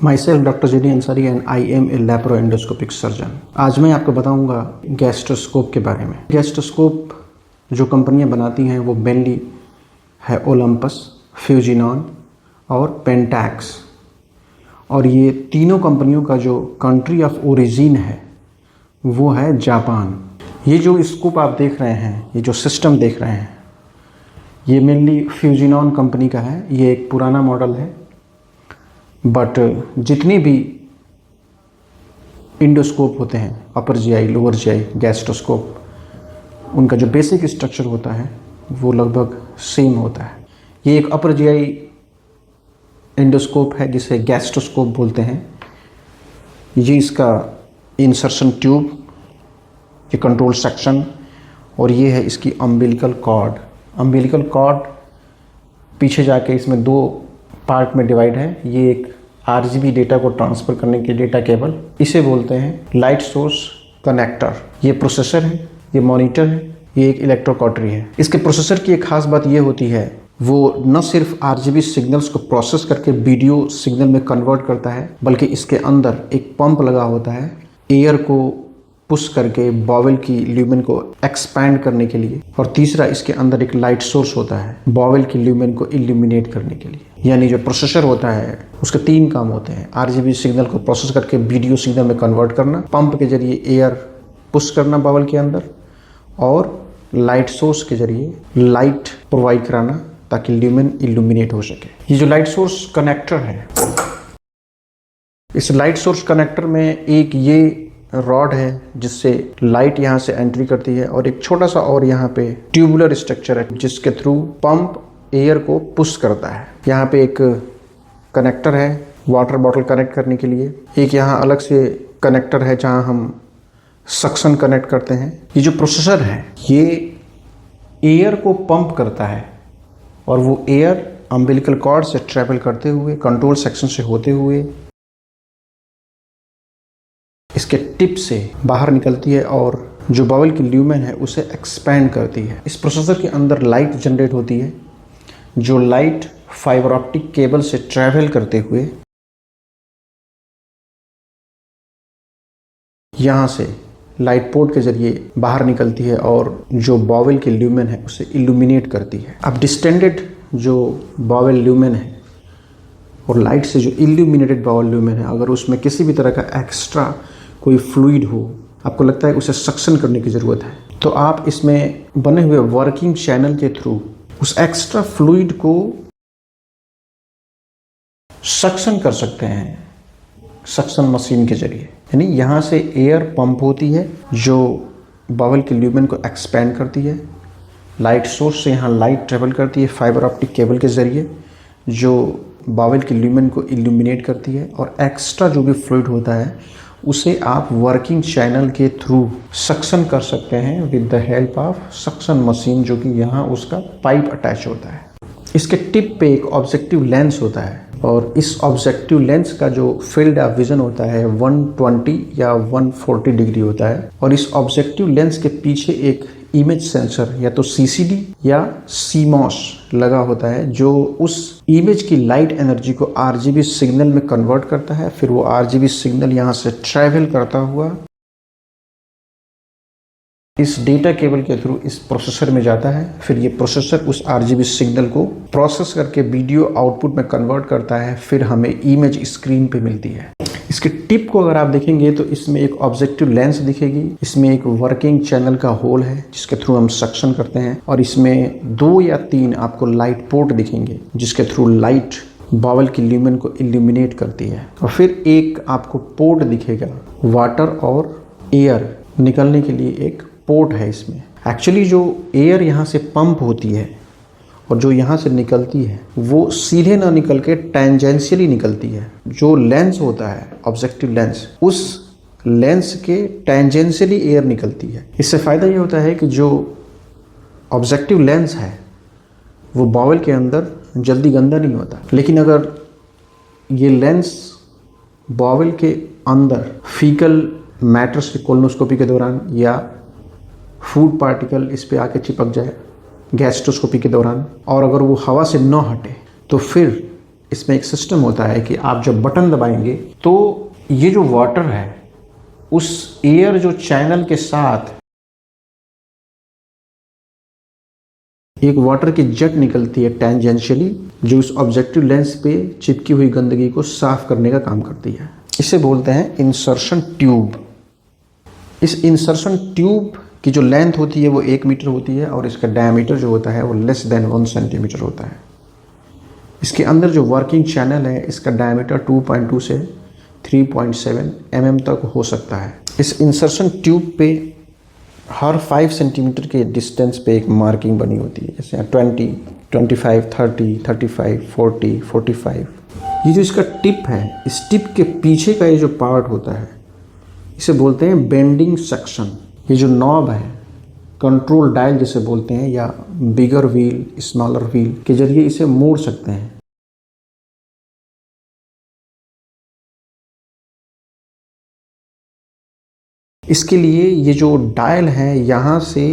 My self doctor G D Ansari and I am a laparoendoscopic surgeon. आज मैं आपको बताऊंगा गैस्ट्रोस्कोप के बारे में। गैस्ट्रोस्कोप जो कंपनियां बनाती हैं वो मेनली है ओलंपस, फ्यूजिनॉन और पेंटैक्स। और ये तीनों कंपनियों का जो कंट्री ऑफ ओरिजिन है वो है जापान। ये जो स्कोप आप देख रहे हैं, ये जो सिस्टम देख रहे हैं, ये मेनली फ्यूजिनॉन कंपनी का है। ये एक पुराना मॉडल है, बट जितनी भी इंडोस्कोप होते हैं, upper GI, lower GI, gastroscope, उनका जो बेसिक स्ट्रक्चर होता है वो लगभग सेम होता है। ये एक अपर जीआई इंडोस्कोप है जिसे गैस्ट्रोस्कोप बोलते हैं। ये इसका इंसर्शन ट्यूब, ये कंट्रोल सेक्शन, और ये है इसकी अम्बिलिकल कॉर्ड। अम्बिलिकल कॉर्ड पीछे जाके इसमें दो पार्ट में डिवाइड है। ये एक आरजीबी डेटा को ट्रांसफ़र करने के डेटा केबल, इसे बोलते हैं लाइट सोर्स कनेक्टर। ये प्रोसेसर है, ये मॉनिटर है, ये एक इलेक्ट्रोकॉटरी है। इसके प्रोसेसर की एक खास बात ये होती है, वो न सिर्फ आरजीबी सिग्नल्स को प्रोसेस करके वीडियो सिग्नल में कन्वर्ट करता है, बल्कि इसके अंदर एक पंप लगा होता है एयर को पुश करके बॉवेल की ल्यूमेन को एक्सपैंड करने के लिए। और तीसरा, इसके अंदर एक लाइट सोर्स होता है बॉवेल की ल्यूमेन को इल्यूमिनेट करने के लिए। यानी जो प्रोसेसर होता है उसके तीन काम होते हैं: आरजीबी सिग्नल को प्रोसेस करके वीडियो सिग्नल में कन्वर्ट करना, पंप के जरिए एयर पुश करना बॉवेल के अंदर, और लाइट सोर्स के जरिए लाइट प्रोवाइड कराना ताकि ल्यूमेन इल्यूमिनेट हो सके। ये जो लाइट सोर्स कनेक्टर है, इस लाइट सोर्स कनेक्टर में एक ये रॉड है जिससे लाइट यहाँ से एंट्री करती है, और एक छोटा सा और यहाँ पे ट्यूबुलर स्ट्रक्चर है जिसके थ्रू पंप एयर को पुश करता है। यहाँ पे एक कनेक्टर है वाटर बॉटल कनेक्ट करने के लिए। एक यहाँ अलग से कनेक्टर है जहाँ हम सक्शन कनेक्ट करते हैं। ये जो प्रोसेसर है ये एयर को पंप करता है, और वो एयर अम्बिलिकल कॉर्ड से ट्रेवल करते हुए कंट्रोल सेक्शन से होते हुए इसके टिप से बाहर निकलती है और जो बॉवेल की ल्यूमेन है उसे एक्सपैंड करती है। इस प्रोसेसर के अंदर लाइट जनरेट होती है, जो लाइट फाइबर ऑप्टिक केबल से ट्रैवल करते हुए यहाँ से लाइट पोर्ट के जरिए बाहर निकलती है और जो बॉवेल की ल्यूमेन है उसे इल्यूमिनेट करती है। अब डिस्टेंडेड जो बॉवेल ल्यूमेन है और लाइट से जो इल्यूमिनेटेड बॉवेल ल्यूमेन है, अगर उसमें किसी भी तरह का एक्स्ट्रा कोई फ्लूइड हो, आपको लगता है उसे सक्शन करने की ज़रूरत है, तो आप इसमें बने हुए वर्किंग चैनल के थ्रू उस एक्स्ट्रा फ्लूइड को सक्शन कर सकते हैं सक्शन मशीन के जरिए। यानी यहाँ से एयर पंप होती है जो बॉवेल के ल्यूमेन को एक्सपैंड करती है, लाइट सोर्स से यहाँ लाइट ट्रेवल करती है फाइबर ऑप्टिक केबल के ज़रिए जो बॉवेल की ल्यूमेन को इल्यूमिनेट करती है, और एक्स्ट्रा जो भी फ्लूइड होता है उसे आप वर्किंग चैनल के थ्रू सक्शन कर सकते हैं with the help of suction machine, जो कि यहाँ उसका पाइप अटैच होता है। इसके टिप पे एक ऑब्जेक्टिव लेंस होता है, और इस ऑब्जेक्टिव लेंस का जो फील्ड ऑफ विजन होता है 120 या 140 डिग्री होता है, और इस ऑब्जेक्टिव लेंस के पीछे एक इमेज सेंसर या तो सीसीडी या सीमॉस लगा होता है जो उस इमेज की लाइट एनर्जी को आरजीबी सिग्नल में कन्वर्ट करता है। फिर वो आरजीबी सिग्नल यहाँ से ट्रैवल करता हुआ इस डेटा केबल के थ्रू इस प्रोसेसर में जाता है। फिर ये प्रोसेसर उस आरजीबी सिग्नल को प्रोसेस करके वीडियो आउटपुट में कन्वर्ट करता है, फिर हमें इमेज स्क्रीन पे मिलती है। इसके टिप को अगर आप देखेंगे तो इसमें एक ऑब्जेक्टिव लेंस दिखेगी, इसमें एक वर्किंग चैनल का होल है जिसके थ्रू हम सक्शन करते हैं, और इसमें 2 या 3 आपको लाइट पोर्ट दिखेंगे जिसके थ्रू लाइट बॉवेल की ल्यूमेन को इल्यूमिनेट करती है। और फिर एक आपको पोर्ट दिखेगा, वाटर और एयर निकलने के लिए एक पोर्ट है इसमें। एक्चुअली जो एयर यहाँ से पंप होती है और जो यहाँ से निकलती है वो सीधे ना निकल के टेंजेंशियली निकलती है। जो लेंस होता है ऑब्जेक्टिव लेंस, उस लेंस के टेंजेंशियली एयर निकलती है। इससे फ़ायदा ये होता है कि जो ऑब्जेक्टिव लेंस है वो बॉवेल के अंदर जल्दी गंदा नहीं होता। लेकिन अगर ये लेंस बॉवेल के अंदर फीकल मैटर से कोलोनोस्कोपी के दौरान या फूड पार्टिकल इस पे आके चिपक जाए गैस्ट्रोस्कोपी के दौरान, और अगर वो हवा से न हटे, तो फिर इसमें एक सिस्टम होता है कि आप जब बटन दबाएंगे तो ये जो वाटर है उस एयर जो चैनल के साथ एक वाटर की जेट निकलती है टेंजेंशियली, जो इस ऑब्जेक्टिव लेंस पे चिपकी हुई गंदगी को साफ करने का काम करती है। इसे बोलते हैं इंसर्शन ट्यूब। इस इंसर्शन ट्यूब की जो लेंथ होती है वो 1 मीटर होती है और इसका डायमीटर जो होता है वो लेस देन 1 सेंटीमीटर होता है। इसके अंदर जो वर्किंग चैनल है इसका डायमीटर 2.2 से 3.7 mm तक हो सकता है। इस इंसर्शन ट्यूब पे हर 5 सेंटीमीटर के डिस्टेंस पे एक मार्किंग बनी होती है, जैसे 20, 25, 30, 35, 40, 45। ये जो इसका टिप है, इस टिप के पीछे का ये जो पार्ट होता है इसे बोलते हैं बेंडिंग सेक्शन। ये जो नॉब है, कंट्रोल डायल जिसे बोलते हैं, या बिगर व्हील स्मॉलर व्हील के जरिए इसे मोड़ सकते हैं। इसके लिए ये जो डायल है यहाँ से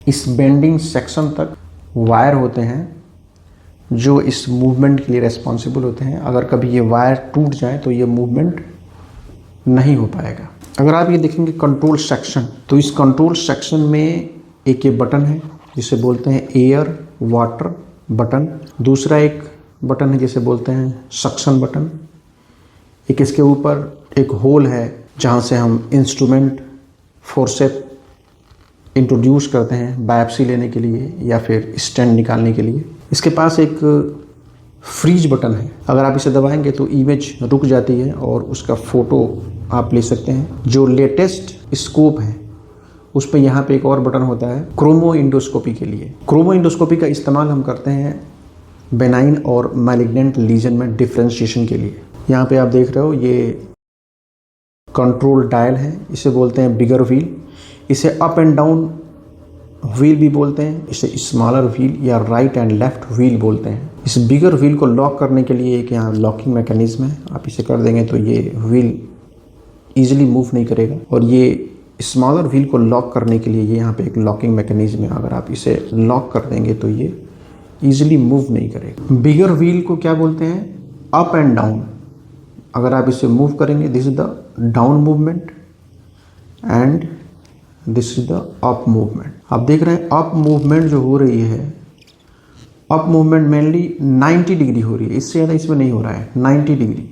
इस बेंडिंग सेक्शन तक वायर होते हैं जो इस मूवमेंट के लिए रेस्पॉन्सिबल होते हैं। अगर कभी ये वायर टूट जाए तो ये मूवमेंट नहीं हो पाएगा। अगर आप ये देखेंगे कंट्रोल सेक्शन, तो इस कंट्रोल सेक्शन में एक ये बटन है जिसे बोलते हैं एयर वाटर बटन। दूसरा एक बटन है जिसे बोलते हैं सक्शन बटन। एक इसके ऊपर एक होल है जहाँ से हम इंस्ट्रूमेंट फोर्सेप इंट्रोड्यूस करते हैं बायोप्सी लेने के लिए या फिर स्टेंट निकालने के लिए। इसके पास एक फ्रीज बटन है, अगर आप इसे दबाएंगे तो इमेज रुक जाती है और उसका फ़ोटो आप ले सकते हैं। जो लेटेस्ट स्कोप है उस पर यहाँ पे एक और बटन होता है क्रोमो इंडोस्कोपी के लिए। क्रोमो इंडोस्कोपी का इस्तेमाल हम करते हैं बेनाइन और मैलिग्नेंट लीजन में डिफ्रेंशिएशन के लिए। यहाँ पे आप देख रहे हो ये कंट्रोल डायल है, इसे बोलते हैं बिगर व्हील। इसे अप एंड डाउन व्हील भी बोलते हैं, इसे स्मॉलर व्हील या राइट एंड लेफ्ट व्हील बोलते हैं। इस बिगर व्हील को लॉक करने के लिए एक यहाँ लॉकिंग मैकेनिज्म है, आप इसे कर देंगे तो ये व्हील ईजिली मूव नहीं करेगा। और ये स्मॉलर व्हील को लॉक करने के लिए ये यहाँ पे एक लॉकिंग मैकेनिज्म है, अगर आप इसे लॉक कर देंगे तो ये ईजिली मूव नहीं करेगा। बिगर व्हील को क्या बोलते हैं? Up and down. अगर आप इसे मूव करेंगे, this is the down movement and this is the up movement. आप देख रहे हैं अप मूवमेंट जो हो रही है, अप मूवमेंट मेनली 90 डिग्री हो रही है, इससे ज़्यादा इसमें नहीं हो रहा है, 90 डिग्री।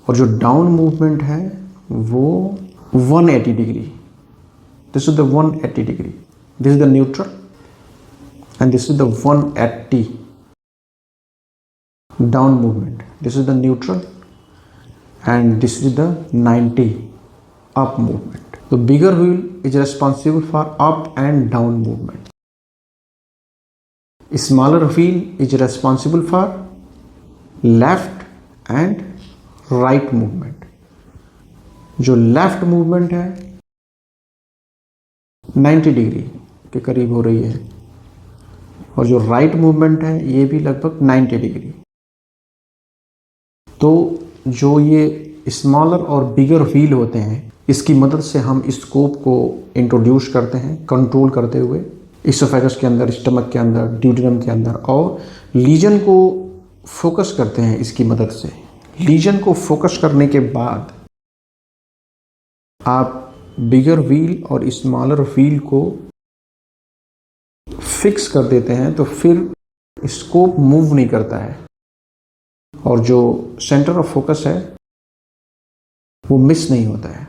और जो डाउन मूवमेंट है वो 180 degree. This is the 180 degree, this is the neutral and this is the 180 down movement. This is the neutral and this is the 90 up movement. The bigger wheel is responsible for up and down movement. Smaller wheel is responsible for left and right movement. जो left movement है 90 degree के करीब हो रही है और जो right movement है ये भी लगभग 90 डिग्री। तो जो ये स्मॉलर और बिगर व्हील होते हैं इसकी मदद से हम स्कोप को इंट्रोड्यूस करते हैं कंट्रोल करते हुए इसोफेगस के अंदर, स्टमक के अंदर, ड्यूडेनम के अंदर, और लीजन को फोकस करते हैं इसकी मदद से। लीजन को फोकस करने के बाद आप बिगर व्हील और स्मॉलर व्हील को फिक्स कर देते हैं तो फिर स्कोप मूव नहीं करता है और जो सेंटर ऑफ फोकस है वो मिस नहीं होता है।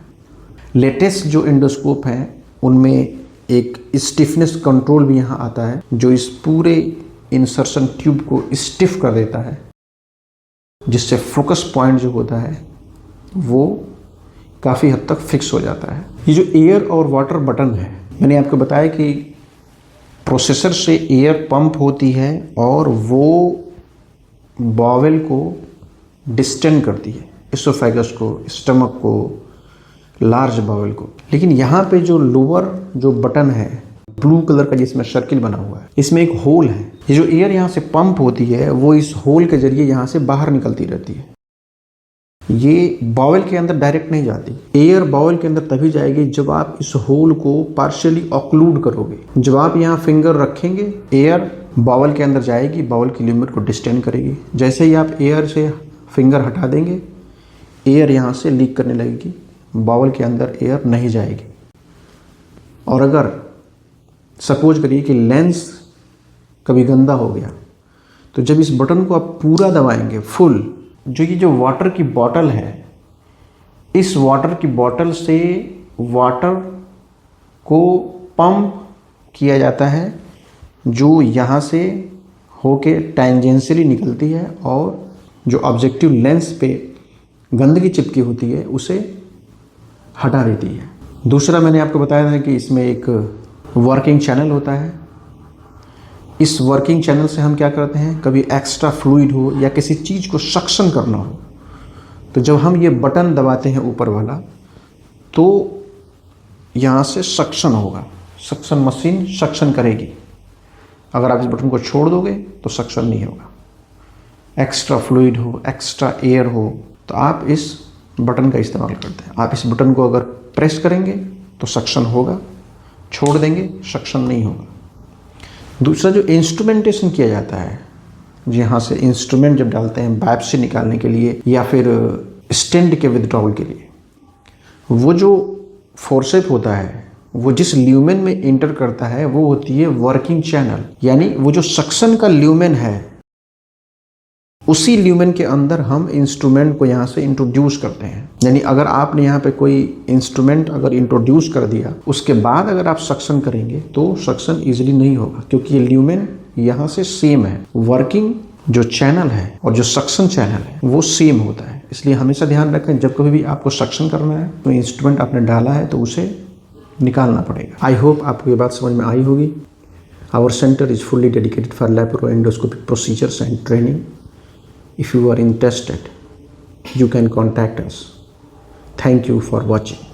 लेटेस्ट जो इंडोस्कोप हैं उनमें एक स्टिफनेस कंट्रोल भी यहाँ आता है जो इस पूरे इंसर्शन ट्यूब को स्टिफ कर देता है, जिससे फोकस पॉइंट जो होता है वो काफ़ी हद तक फिक्स हो जाता है। ये जो एयर और वाटर बटन है, मैंने आपको बताया कि प्रोसेसर से एयर पंप होती है और वो बॉवेल को डिस्टेंड करती है, इसोफेगस को, स्टमक को, लार्ज बॉवेल को। लेकिन यहाँ पे जो लोअर जो बटन है ब्लू कलर का जिसमें सर्किल बना हुआ है, इसमें एक होल है। ये जो एयर यहाँ से पंप होती है वो इस होल के जरिए यहाँ से बाहर निकलती रहती है। ये बॉवेल के अंदर डायरेक्ट नहीं जाती। एयर बॉवेल के अंदर तभी जाएगी जब आप इस होल को पार्शियली ऑक्लूड करोगे। जब आप यहाँ फिंगर रखेंगे एयर बाउल के अंदर जाएगी, बाउल की ल्यूमेन को डिस्टेंड करेगी। जैसे ही आप एयर से फिंगर हटा देंगे, एयर यहाँ से लीक करने लगेगी, बाउल के अंदर एयर नहीं जाएगी। और अगर सपोज करिए कि लेंस कभी गंदा हो गया, तो जब इस बटन को आप पूरा दबाएंगे फुल, जो वाटर की बॉटल है, इस वाटर की बॉटल से वाटर को पंप किया जाता है, जो यहाँ से होके टेंजेंशियली निकलती है और जो ऑब्जेक्टिव लेंस पे गंदगी चिपकी होती है उसे हटा देती है। दूसरा मैंने आपको बताया था कि इसमें एक वर्किंग चैनल होता है। इस वर्किंग चैनल से हम क्या करते हैं, कभी एक्स्ट्रा फ्लूइड हो या किसी चीज़ को सक्शन करना हो, तो जब हम ये बटन दबाते हैं ऊपर वाला, तो यहाँ से सक्शन होगा, सक्शन मशीन सक्शन करेगी। अगर आप इस बटन को छोड़ दोगे तो सक्शन नहीं होगा। एक्स्ट्रा फ्लूइड हो, एक्स्ट्रा एयर हो, तो आप इस बटन का इस्तेमाल करते हैं। आप इस बटन को अगर प्रेस करेंगे तो सक्शन होगा, छोड़ देंगे सक्शन नहीं होगा। दूसरा जो इंस्ट्रूमेंटेशन किया जाता है, यहाँ से इंस्ट्रूमेंट जब डालते हैं बायोप्सी निकालने के लिए या फिर स्टेंट के विथड्रॉल के लिए, वो जो फोर्सेप होता है वो जिस ल्यूमेन में इंटर करता है वो होती है वर्किंग चैनल। यानी वो जो सक्शन का ल्यूमेन है, उसी ल्यूमेन के अंदर हम इंस्ट्रूमेंट को यहाँ से इंट्रोड्यूस करते हैं। यानी अगर आपने यहाँ पे कोई इंस्ट्रूमेंट अगर इंट्रोड्यूस कर दिया, उसके बाद अगर आप सक्शन करेंगे तो सक्शन इजीली नहीं होगा, क्योंकि ये ल्यूमेन यहाँ से सेम है। वर्किंग जो चैनल है और जो सक्शन चैनल है वो सेम होता है। इसलिए हमेशा ध्यान रखें, जब कभी भी आपको सक्शन करना है तो इंस्ट्रूमेंट आपने डाला है तो उसे निकालना पड़ेगा। आई होप आपको ये बात समझ में आई होगी। Our centre is fully dedicated for laparoendoscopic procedures and training. If you are interested, you can contact us. Thank you for watching.